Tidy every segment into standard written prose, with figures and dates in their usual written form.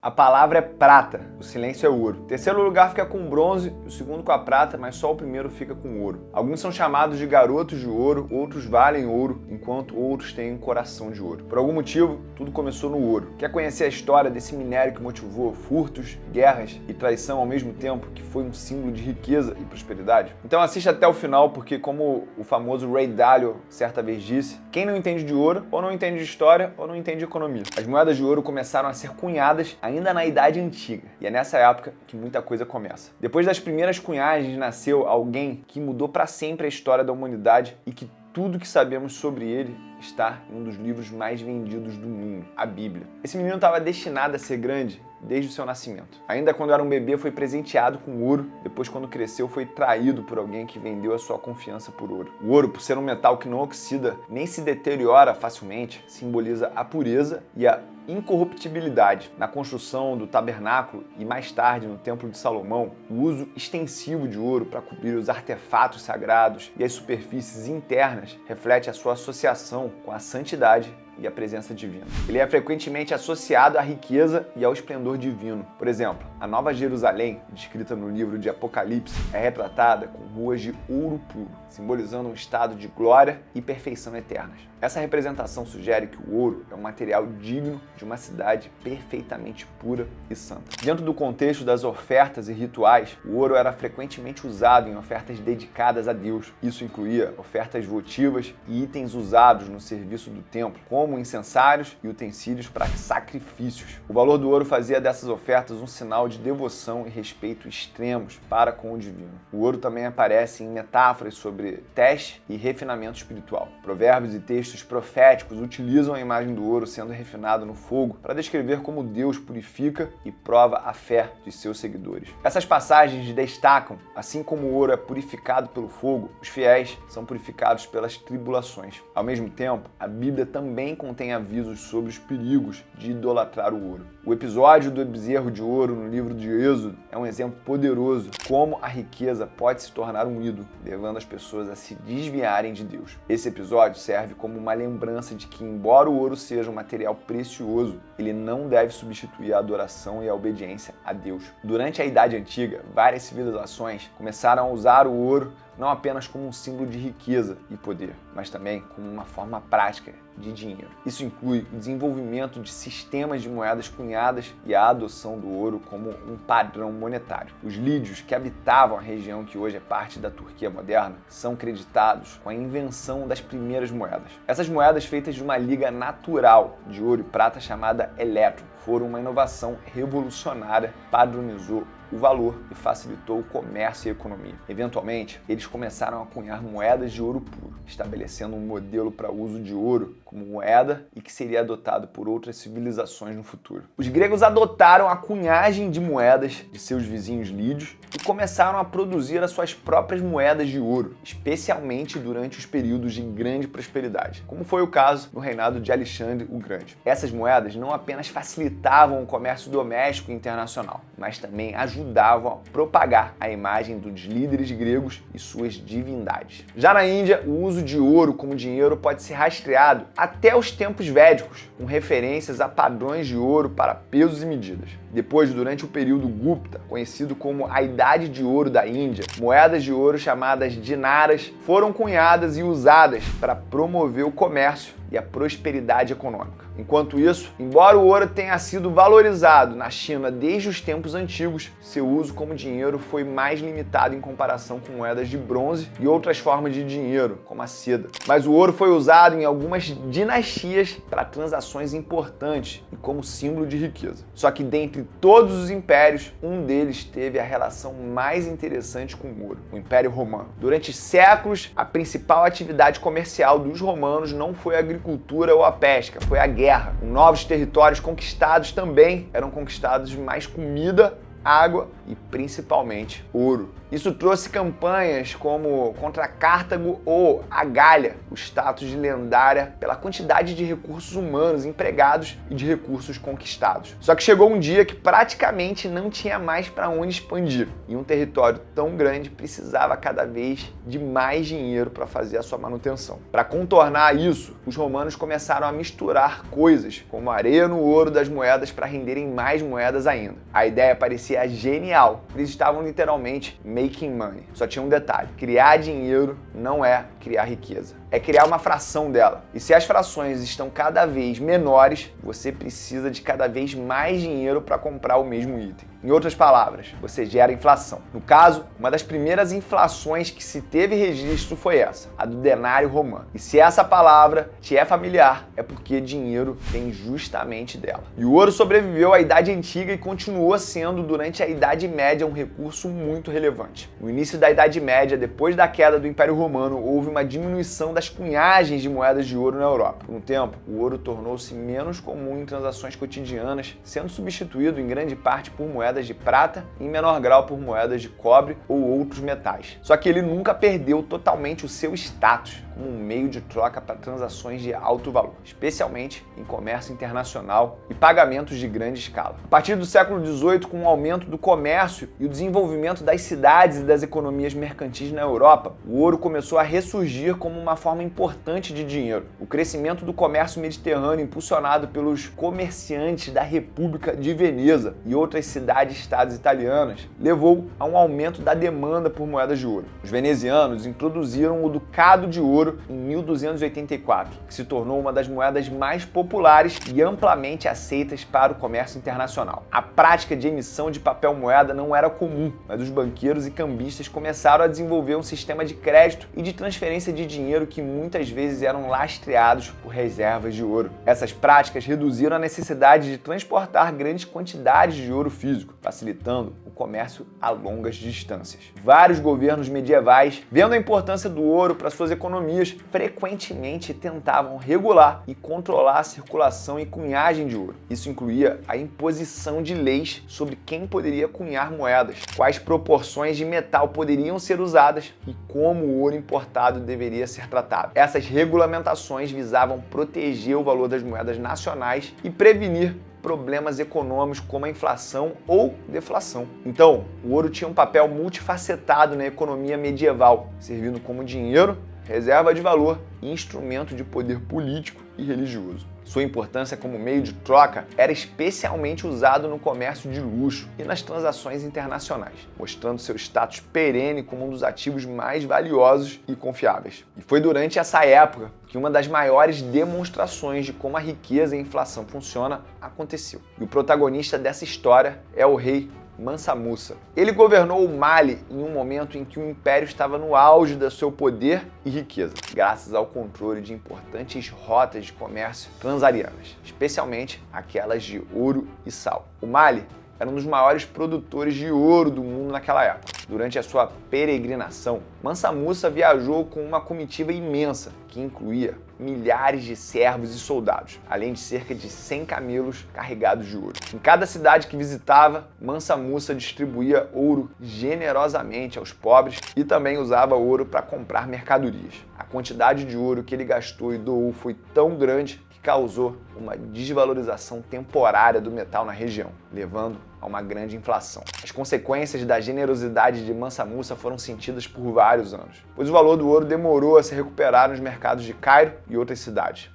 A palavra é prata, o silêncio é ouro. O terceiro lugar fica com bronze, o segundo com a prata, mas só o primeiro fica com ouro. Alguns são chamados de garotos de ouro, outros valem ouro, enquanto outros têm um coração de ouro. Por algum motivo, tudo começou no ouro. Quer conhecer a história desse minério que motivou furtos, guerras e traição ao mesmo tempo, que foi um símbolo de riqueza e prosperidade? Então assista até o final, porque como o famoso Ray Dalio certa vez disse, quem não entende de ouro, ou não entende de história, ou não entende de economia. As moedas de ouro começaram a ser cunhadas ainda na Idade Antiga, e é nessa época que muita coisa começa. Depois das primeiras cunhagens nasceu alguém que mudou para sempre a história da humanidade e que tudo que sabemos sobre ele está em um dos livros mais vendidos do mundo, a Bíblia. Esse menino estava destinado a ser grande desde o seu nascimento. Ainda quando era um bebê foi presenteado com ouro, depois quando cresceu foi traído por alguém que vendeu a sua confiança por ouro. O ouro, por ser um metal que não oxida nem se deteriora facilmente, simboliza a pureza e a incorruptibilidade. Na construção do tabernáculo e mais tarde no Templo de Salomão, o uso extensivo de ouro para cobrir os artefatos sagrados e as superfícies internas reflete a sua associação com a santidade e a presença divina. Ele é frequentemente associado à riqueza e ao esplendor divino. Por exemplo, a Nova Jerusalém, descrita no livro de Apocalipse, é retratada com ruas de ouro puro, simbolizando um estado de glória e perfeição eternas. Essa representação sugere que o ouro é um material digno de uma cidade perfeitamente pura e santa. Dentro do contexto das ofertas e rituais, o ouro era frequentemente usado em ofertas dedicadas a Deus. Isso incluía ofertas votivas e itens usados no serviço do templo, como incensários e utensílios para sacrifícios. O valor do ouro fazia dessas ofertas um sinal de devoção e respeito extremos para com o divino. O ouro também aparece em metáforas sobre teste e refinamento espiritual. Provérbios e textos proféticos utilizam a imagem do ouro sendo refinado no fogo para descrever como Deus purifica e prova a fé de seus seguidores. Essas passagens destacam, assim como o ouro é purificado pelo fogo, os fiéis são purificados pelas tribulações. Ao mesmo tempo, a Bíblia também contém avisos sobre os perigos de idolatrar o ouro. O episódio do bezerro de ouro no livro de Êxodo é um exemplo poderoso de como a riqueza pode se tornar um ídolo, levando as pessoas a se desviarem de Deus. Esse episódio serve como uma lembrança de que, embora o ouro seja um material precioso, ele não deve substituir a adoração e a obediência a Deus. Durante a Idade Antiga, várias civilizações começaram a usar o ouro não apenas como um símbolo de riqueza e poder, mas também como uma forma prática de dinheiro. Isso inclui o desenvolvimento de sistemas de moedas cunhadas e a adoção do ouro como um padrão monetário. Os lídios, que habitavam a região que hoje é parte da Turquia moderna, são creditados com a invenção das primeiras moedas. Essas moedas, feitas de uma liga natural de ouro e prata chamada elétron, foram uma inovação revolucionária, padronizou o valor e facilitou o comércio e a economia. Eventualmente, eles começaram a cunhar moedas de ouro puro, estabelecendo um modelo para o uso de ouro como moeda e que seria adotado por outras civilizações no futuro. Os gregos adotaram a cunhagem de moedas de seus vizinhos lídios e começaram a produzir as suas próprias moedas de ouro, especialmente durante os períodos de grande prosperidade, como foi o caso no reinado de Alexandre o Grande. Essas moedas não apenas facilitavam o comércio doméstico e internacional, mas também ajudavam a propagar a imagem dos líderes gregos e suas divindades. Já na Índia, o uso de ouro como dinheiro pode ser rastreado até os tempos védicos, com referências a padrões de ouro para pesos e medidas. Depois, durante o período Gupta, conhecido como a Idade de Ouro da Índia, moedas de ouro chamadas dinaras foram cunhadas e usadas para promover o comércio e a prosperidade econômica. Enquanto isso, embora o ouro tenha sido valorizado na China desde os tempos antigos, seu uso como dinheiro foi mais limitado em comparação com moedas de bronze e outras formas de dinheiro, como a seda. Mas o ouro foi usado em algumas dinastias para transações importantes e como símbolo de riqueza. Só que dentre todos os impérios, um deles teve a relação mais interessante com o ouro, o Império Romano. Durante séculos, a principal atividade comercial dos romanos não foi a agricultura ou a pesca, foi a guerra. Novos territórios conquistados também eram conquistados mais comida água e principalmente ouro. Isso trouxe campanhas como contra Cartago ou a Gália, o status de lendária pela quantidade de recursos humanos empregados e de recursos conquistados. Só que chegou um dia que praticamente não tinha mais para onde expandir, e um território tão grande precisava cada vez de mais dinheiro para fazer a sua manutenção. Para contornar isso, os romanos começaram a misturar coisas, como areia no ouro das moedas para renderem mais moedas ainda. A ideia parecia genial, eles estavam literalmente making money. Só tinha um detalhe: criar dinheiro não é criar riqueza, é criar uma fração dela. E se as frações estão cada vez menores, você precisa de cada vez mais dinheiro para comprar o mesmo item. Em outras palavras, você gera inflação. No caso, uma das primeiras inflações que se teve registro foi essa, a do denário romano. E se essa palavra te é familiar, é porque dinheiro vem justamente dela. E o ouro sobreviveu à Idade Antiga e continuou sendo durante a Idade Média um recurso muito relevante. No início da Idade Média, depois da queda do Império Romano, houve uma diminuição das cunhagens de moedas de ouro na Europa. Por um tempo, o ouro tornou-se menos comum em transações cotidianas, sendo substituído em grande parte por moedas de prata e em menor grau por moedas de cobre ou outros metais. Só que ele nunca perdeu totalmente o seu status como um meio de troca para transações de alto valor, especialmente em comércio internacional e pagamentos de grande escala. A partir do século XVIII, com o aumento do comércio e o desenvolvimento das cidades e das economias mercantis na Europa, o ouro começou a ressurgir como uma forma importante de dinheiro. O crescimento do comércio mediterrâneo, impulsionado pelos comerciantes da República de Veneza e outras cidades-estados italianas, levou a um aumento da demanda por moedas de ouro. Os venezianos introduziram o ducado de ouro em 1284, que se tornou uma das moedas mais populares e amplamente aceitas para o comércio internacional. A prática de emissão de papel moeda não era comum, mas os banqueiros e cambistas começaram a desenvolver um sistema de crédito e de transferência de dinheiro que muitas vezes eram lastreados por reservas de ouro. Essas práticas reduziram a necessidade de transportar grandes quantidades de ouro físico, facilitando o comércio a longas distâncias. Vários governos medievais, vendo a importância do ouro para suas economias, frequentemente tentavam regular e controlar a circulação e cunhagem de ouro. Isso incluía a imposição de leis sobre quem poderia cunhar moedas, quais proporções de metal poderiam ser usadas e como o ouro importado deveria ser tratado. Essas regulamentações visavam proteger o valor das moedas nacionais e prevenir problemas econômicos como a inflação ou deflação. Então, o ouro tinha um papel multifacetado na economia medieval, servindo como dinheiro, reserva de valor e instrumento de poder político e religioso. Sua importância como meio de troca era especialmente usado no comércio de luxo e nas transações internacionais, mostrando seu status perene como um dos ativos mais valiosos e confiáveis. E foi durante essa época que uma das maiores demonstrações de como a riqueza e a inflação funciona aconteceu. E o protagonista dessa história é o rei Mansa Musa. Ele governou o Mali em um momento em que o império estava no auge do seu poder e riqueza, graças ao controle de importantes rotas de comércio transarianas, especialmente aquelas de ouro e sal. O Mali era um dos maiores produtores de ouro do mundo naquela época. Durante a sua peregrinação, Mansa Musa viajou com uma comitiva imensa, que incluía milhares de servos e soldados, além de cerca de 100 camelos carregados de ouro. Em cada cidade que visitava, Mansa Musa distribuía ouro generosamente aos pobres e também usava ouro para comprar mercadorias. A quantidade de ouro que ele gastou e doou foi tão grande que causou uma desvalorização temporária do metal na região, levando a uma grande inflação. As consequências da generosidade de Mansa Musa foram sentidas por vários anos, pois o valor do ouro demorou a se recuperar nos mercados de Cairo e outras cidades.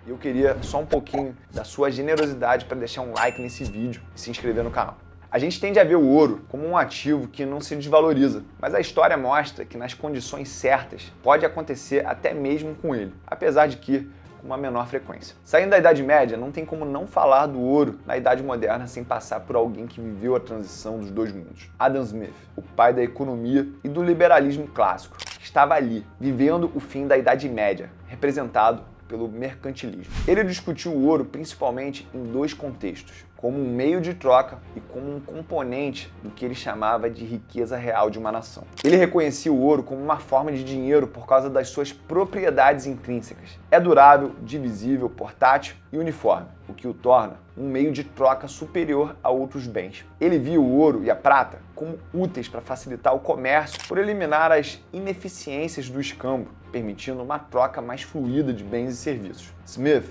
Eu queria só um pouquinho da sua generosidade para deixar um like nesse vídeo e se inscrever no canal. A gente tende a ver o ouro como um ativo que não se desvaloriza, mas a história mostra que nas condições certas pode acontecer até mesmo com ele, apesar de que com uma menor frequência. Saindo da Idade Média, não tem como não falar do ouro na Idade Moderna sem passar por alguém que viveu a transição dos dois mundos. Adam Smith, o pai da economia e do liberalismo clássico, estava ali, vivendo o fim da Idade Média, representado pelo mercantilismo. Ele discutiu o ouro principalmente em dois contextos. como um meio de troca e como um componente do que ele chamava de riqueza real de uma nação. Ele reconhecia o ouro como uma forma de dinheiro por causa das suas propriedades intrínsecas. É durável, divisível, portátil e uniforme, o que o torna um meio de troca superior a outros bens. Ele via o ouro e a prata como úteis para facilitar o comércio por eliminar as ineficiências do escambo, permitindo uma troca mais fluida de bens e serviços. Smith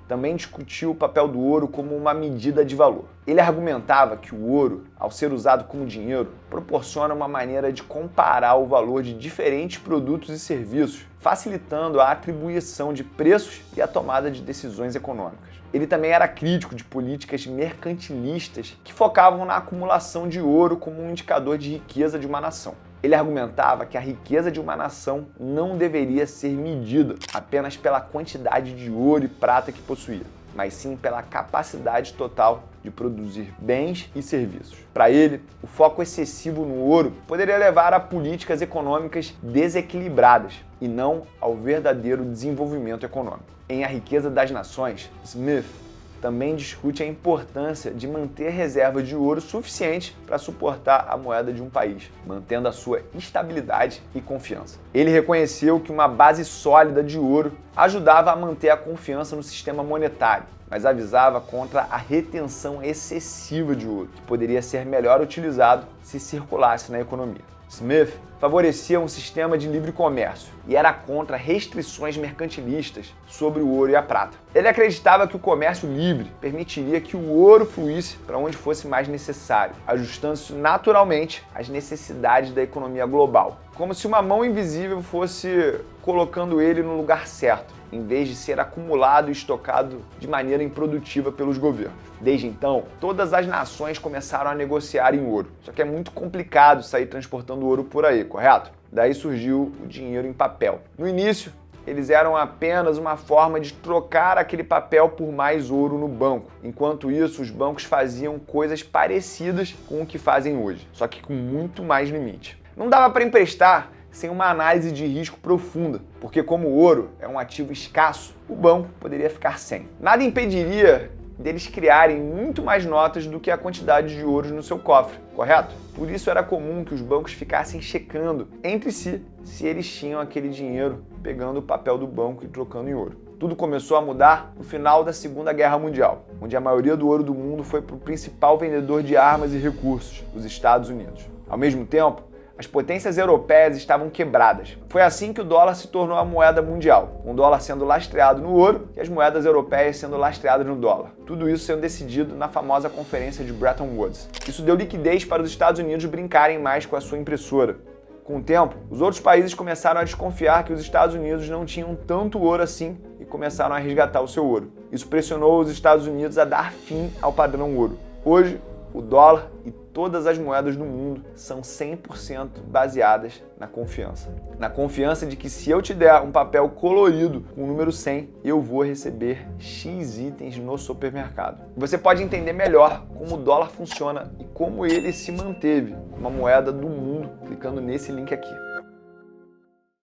também discutiu o papel do ouro como uma medida de valor. Ele argumentava que o ouro, ao ser usado como dinheiro, proporciona uma maneira de comparar o valor de diferentes produtos e serviços, facilitando a atribuição de preços e a tomada de decisões econômicas. Ele também era crítico de políticas mercantilistas que focavam na acumulação de ouro como um indicador de riqueza de uma nação. Ele argumentava que a riqueza de uma nação não deveria ser medida apenas pela quantidade de ouro e prata que possuía, mas sim pela capacidade total de produzir bens e serviços. Para ele, o foco excessivo no ouro poderia levar a políticas econômicas desequilibradas e não ao verdadeiro desenvolvimento econômico. Em A Riqueza das Nações, Smith também discute a importância de manter reserva de ouro suficiente para suportar a moeda de um país, mantendo a sua estabilidade e confiança. Ele reconheceu que uma base sólida de ouro ajudava a manter a confiança no sistema monetário, mas avisava contra a retenção excessiva de ouro, que poderia ser melhor utilizado se circulasse na economia. Smith favorecia um sistema de livre comércio e era contra restrições mercantilistas sobre o ouro e a prata. Ele acreditava que o comércio livre permitiria que o ouro fluísse para onde fosse mais necessário, ajustando-se naturalmente às necessidades da economia global, como se uma mão invisível fosse colocando ele no lugar certo, em vez de ser acumulado e estocado de maneira improdutiva pelos governos. Desde então, todas as nações começaram a negociar em ouro. Só que é muito complicado sair transportando ouro por aí, correto? Daí surgiu o dinheiro em papel. No início, eles eram apenas uma forma de trocar aquele papel por mais ouro no banco. Enquanto isso, os bancos faziam coisas parecidas com o que fazem hoje, só que com muito mais limite. Não dava para emprestar sem uma análise de risco profunda, porque como o ouro é um ativo escasso, o banco poderia ficar sem. Nada impediria deles criarem muito mais notas do que a quantidade de ouros no seu cofre, correto? Por isso era comum que os bancos ficassem checando entre si se eles tinham aquele dinheiro, pegando o papel do banco e trocando em ouro. Tudo começou a mudar no final da Segunda Guerra Mundial, onde a maioria do ouro do mundo foi para o principal vendedor de armas e recursos, os Estados Unidos. Ao mesmo tempo, as potências europeias estavam quebradas. Foi assim que o dólar se tornou a moeda mundial, com o dólar sendo lastreado no ouro e as moedas europeias sendo lastreadas no dólar. Tudo isso sendo decidido na famosa Conferência de Bretton Woods. Isso deu liquidez para os Estados Unidos brincarem mais com a sua impressora. Com o tempo, os outros países começaram a desconfiar que os Estados Unidos não tinham tanto ouro assim e começaram a resgatar o seu ouro. Isso pressionou os Estados Unidos a dar fim ao padrão ouro. Hoje, o dólar e todas as moedas do mundo são 100% baseadas na confiança. Na confiança de que se eu te der um papel colorido com o número 100, eu vou receber X itens no supermercado. Você pode entender melhor como o dólar funciona e como ele se manteve como a moeda do mundo clicando nesse link aqui.